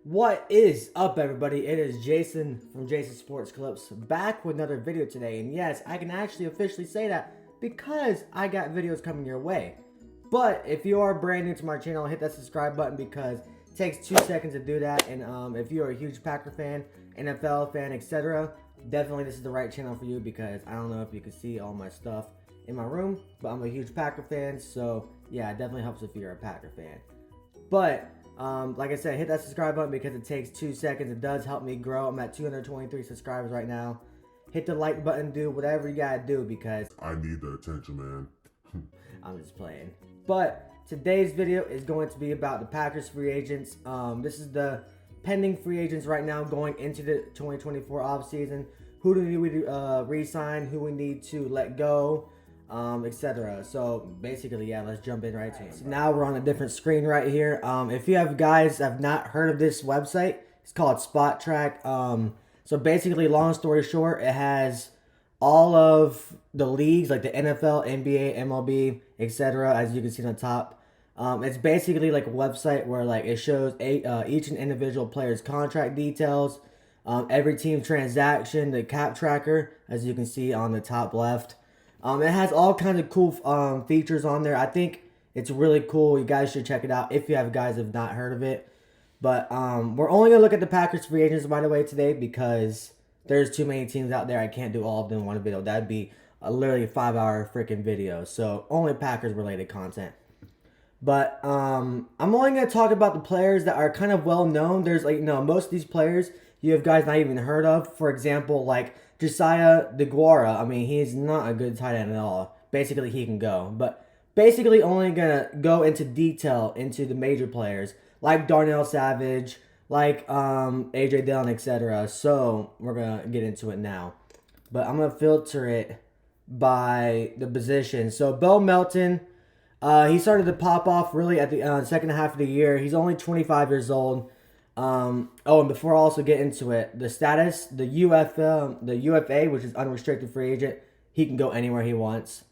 What is up, everybody? It is Jason from Jason Sports Clips back with another video today. And yes, I can actually officially say that because I got videos coming your way. But if you are brand new to my channel, hit that subscribe button because it takes 2 seconds to do that. And if you're a huge Packer fan, NFL fan, etc., definitely this is the right channel for you because I don't know if you can see all my stuff in my room, but I'm a huge Packer fan. So yeah, it definitely helps if you're a Packer fan. But like I said, hit that subscribe button because it takes 2 seconds. It does help me grow. I'm at 223 subscribers right now. Hit the like button, do whatever you gotta do because I need the attention, man. I'm just playing. But today's video is going to be about the Packers free agents. This is the pending free agents right now going into the 2024 offseason. Who do we re-sign? Who we need to let go? Etc. So basically, yeah, let's jump in right to it. So now we're on a different screen right here. If you guys have not heard of this website, it's called Spot Track. So basically, long story short, it has all of the leagues like the NFL, NBA, MLB, etc. As you can see on the top. It's basically like a website where like it shows each and individual player's contract details, every team transaction, the cap tracker, as you can see on the top left. It has all kinds of cool features on there. I think it's really cool. You guys should check it out if you guys have not heard of it. But we're only going to look at the Packers free agents, by the way, today because there's too many teams out there. I can't do all of them in one video. That'd be a literally 5-hour freaking video. So only Packers-related content. But I'm only going to talk about the players that are kind of well-known. There's like, most of these players you have guys not even heard of. For example, like Josiah DeGuara, I mean, he's not a good tight end at all. Basically, he can go. But basically only going to go into detail into the major players like Darnell Savage, like A.J. Dillon, etc. So we're going to get into it now. But I'm going to filter it by the position. So Bo Melton, he started to pop off really at the second half of the year. He's only 25 years old. And before I also get into it, the status, the UFA, which is unrestricted free agent, he can go anywhere he wants.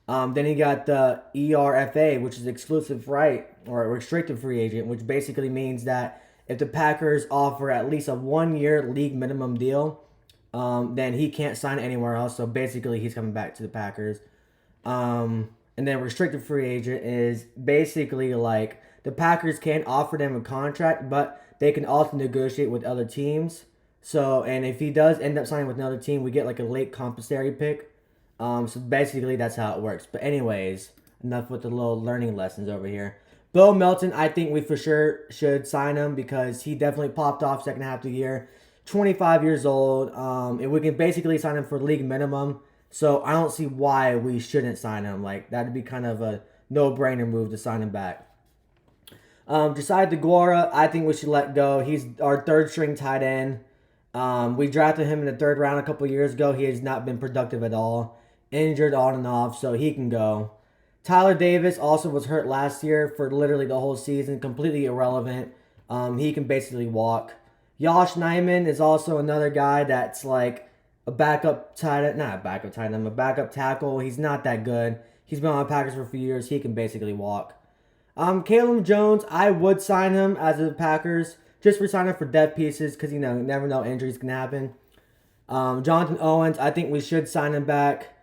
Then he got the ERFA, which is exclusive right or restricted free agent, which basically means that if the Packers offer at least a 1-year league minimum deal, then he can't sign anywhere else. So basically, he's coming back to the Packers. And then restricted free agent is basically like the Packers can't offer them a contract, but they can also negotiate with other teams. So, and if he does end up signing with another team, we get like a late compensatory pick. So basically that's how it works. But anyways, enough with the little learning lessons over here. Bo Melton, I think we for sure should sign him because he definitely popped off second half of the year. 25 years old. And we can basically sign him for league minimum. So I don't see why we shouldn't sign him. Like, that'd be kind of a no-brainer move to sign him back. Josiah DeGuara, I think we should let go. He's our third-string tight end. We drafted him in the 3rd round a couple years ago. He has not been productive at all. Injured on and off, so he can go. Tyler Davis also was hurt last year for literally the whole season. Completely irrelevant. He can basically walk. Josh Nijman is also another guy that's like a backup tight end. Not a backup tight end, a backup tackle. He's not that good. He's been on the Packers for a few years. He can basically walk. Caleb Jones, I would sign him as a Packers. Just for signing for depth pieces because, you never know, injuries can happen. Jonathan Owens, I think we should sign him back.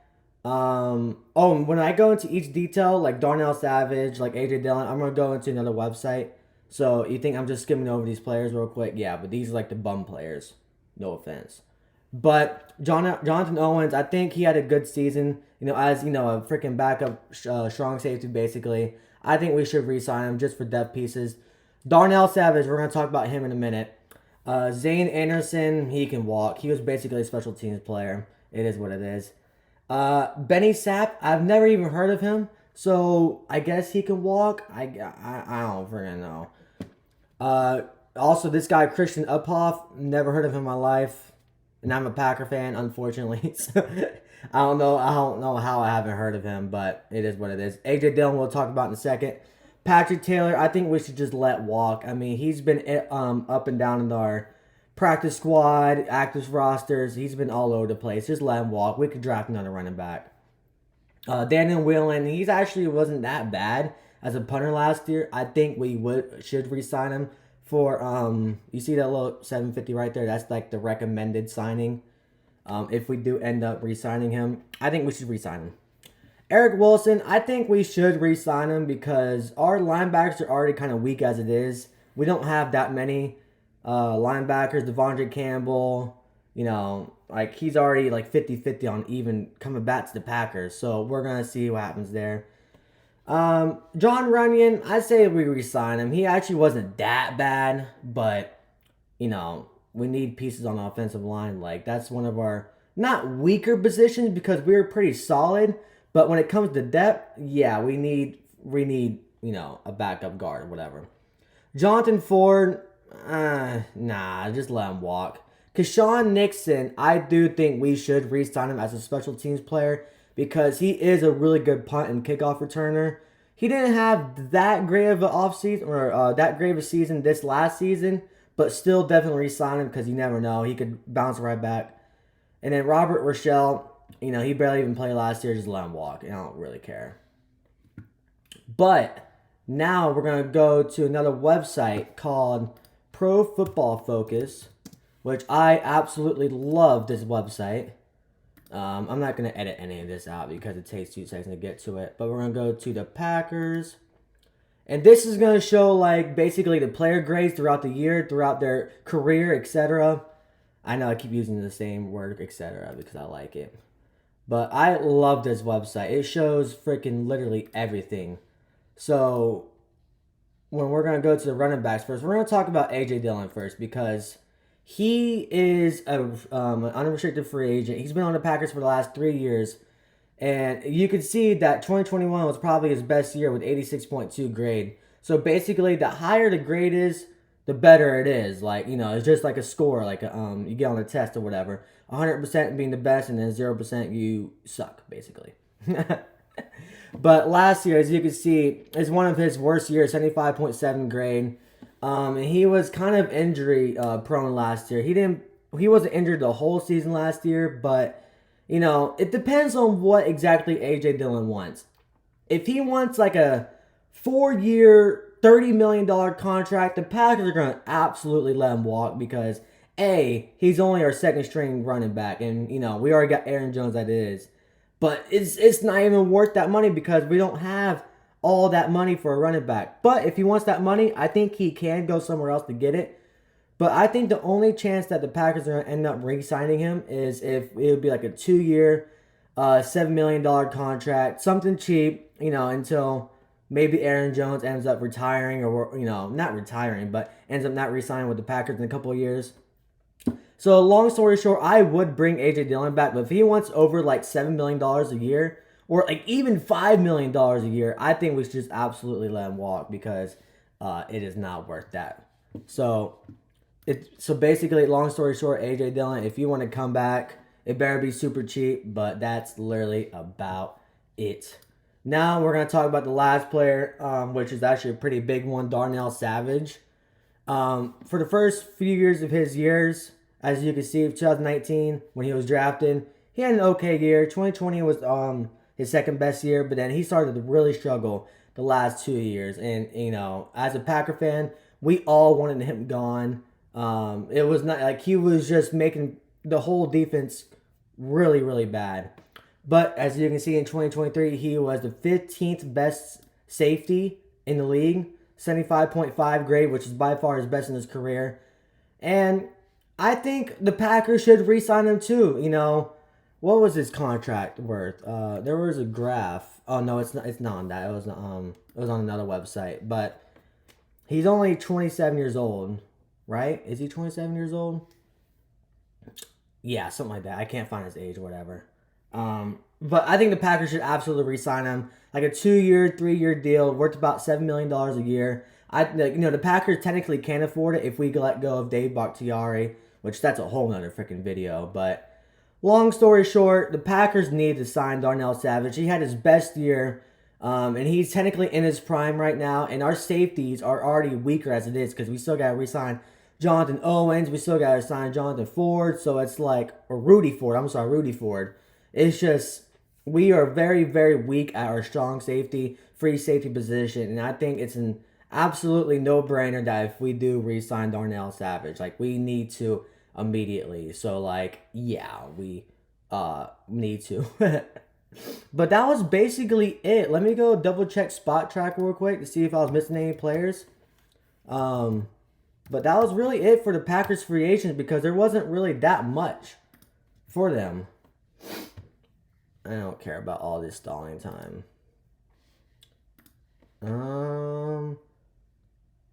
When I go into each detail, like Darnell Savage, like A.J. Dillon, I'm going to go into another website. So you think I'm just skimming over these players real quick? Yeah, but these are like the bum players. No offense. But Jonathan Owens, I think he had a good season, as, a freaking backup strong safety, basically. I think we should re-sign him just for depth pieces. Darnell Savage, we're going to talk about him in a minute. Zane Anderson, he can walk. He was basically a special teams player. It is what it is. Benny Sapp, I've never even heard of him. So, I guess he can walk. I don't freaking know. Also, this guy, Christian Uphoff, never heard of him in my life. And I'm a Packer fan, unfortunately. So, I don't know how I haven't heard of him, but it is what it is. A.J. Dillon we'll talk about in a second. Patrick Taylor, I think we should just let walk. I mean, he's been up and down in our practice squad, active rosters. He's been all over the place. Just let him walk. We could draft another running back. Daniel Whelan, wasn't that bad as a punter last year. I think we should re-sign him for you see that little 750 right there? That's like the recommended signing. If we do end up re-signing him, I think we should re-sign him. Eric Wilson, I think we should re-sign him because our linebackers are already kind of weak as it is. We don't have that many linebackers. Devondre Campbell, like he's already like 50-50 on even coming back to the Packers. So we're going to see what happens there. John Runyon, I say we re-sign him. He actually wasn't that bad, but, we need pieces on the offensive line. Like, that's one of our, not weaker positions because we were pretty solid, but when it comes to depth, yeah, we need, a backup guard or whatever. Jonathan Ford, nah, just let him walk. Keshawn Nixon, I do think we should re-sign him as a special teams player because he is a really good punt and kickoff returner. He didn't have that great of an offseason or that great of a season this last season, but still definitely re-sign him because you never know. He could bounce right back. And then Robert Rochelle, he barely even played last year. Just let him walk. I don't really care. But now we're going to go to another website called Pro Football Focus, which I absolutely love this website. I'm not going to edit any of this out because it takes 2 seconds to get to it. But we're going to go to the Packers. And this is going to show, like, basically the player grades throughout the year, throughout their career, etc. I know I keep using the same word, etc., because I like it. But I love this website. It shows freaking literally everything. So, when we're going to go to the running backs first, we're going to talk about A.J. Dillon first because he is an unrestricted free agent. He's been on the Packers for the last 3 years. And you can see that 2021 was probably his best year with 86.2 grade. So basically, the higher the grade is, the better it is. Like, it's just like a score, like you get on a test or whatever. 100% being the best, and then 0% you suck, basically. But last year, as you can see, is one of his worst years, 75.7 grade. And he was kind of injury prone last year. He wasn't injured the whole season last year, but it depends on what exactly A.J. Dillon wants. If he wants like a 4-year, $30 million contract, the Packers are going to absolutely let him walk because, A, he's only our second string running back. And, we already got Aaron Jones that is. But it's not even worth that money because we don't have all that money for a running back. But if he wants that money, I think he can go somewhere else to get it. But I think the only chance that the Packers are going to end up re-signing him is if it would be like a 2-year, $7 million contract, something cheap, until maybe Aaron Jones ends up retiring or, not retiring, but ends up not re-signing with the Packers in a couple of years. So long story short, I would bring A.J. Dillon back, but if he wants over like $7 million a year or like even $5 million a year, I think we should just absolutely let him walk because it is not worth that. So basically, long story short, A.J. Dillon, if you want to come back, it better be super cheap, but that's literally about it. Now we're going to talk about the last player, which is actually a pretty big one, Darnell Savage. For the first few years of his years, as you can see, 2019, when he was drafted, he had an okay year. 2020 was his second best year, but then he started to really struggle the last 2 years. And, as a Packer fan, we all wanted him gone. It was not like he was just making the whole defense really, really bad. But as you can see in 2023, he was the 15th best safety in the league, 75.5 grade, which is by far his best in his career. And I think the Packers should re-sign him too. What was his contract worth? There was a graph. Oh no, it's not. It's not on that. It was on another website. But he's only 27 years old. Right? Is he 27 years old? Yeah, something like that. I can't find his age or whatever. But I think the Packers should absolutely re-sign him. Like a 2-year, 3-year deal worth about $7 million a year. The Packers technically can't afford it if we let go of Dave Bakhtiari, which that's a whole nother freaking video. But long story short, the Packers need to sign Darnell Savage. He had his best year. And he's technically in his prime right now. And our safeties are already weaker as it is because we still got to re-sign Jonathan Owens. We still got to sign Jonathan Ford. So it's like, or Rudy Ford. I'm sorry, Rudy Ford. It's just, we are very, very weak at our strong safety, free safety position. And I think it's an absolutely no brainer that if we do re-sign Darnell Savage, like we need to immediately. So like, yeah, we need to. But that was basically it. Let me go double check Spot Track real quick to see if I was missing any players. But that was really it for the Packers free agents because there wasn't really that much for them. I don't care about all this stalling time.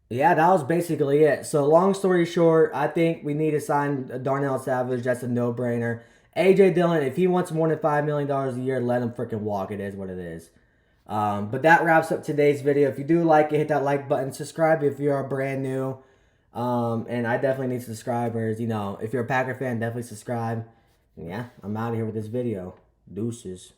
Yeah, that was basically it. So long story short, I think we need to sign Darnell Savage. That's a no-brainer. AJ Dillon, if he wants more than $5 million a year, let him freaking walk. It is what it is. But that wraps up today's video. If you do like it, hit that like button. Subscribe if you are brand new. And I definitely need subscribers. You know, if you're a Packer fan, definitely subscribe. And yeah, I'm out of here with this video. Deuces.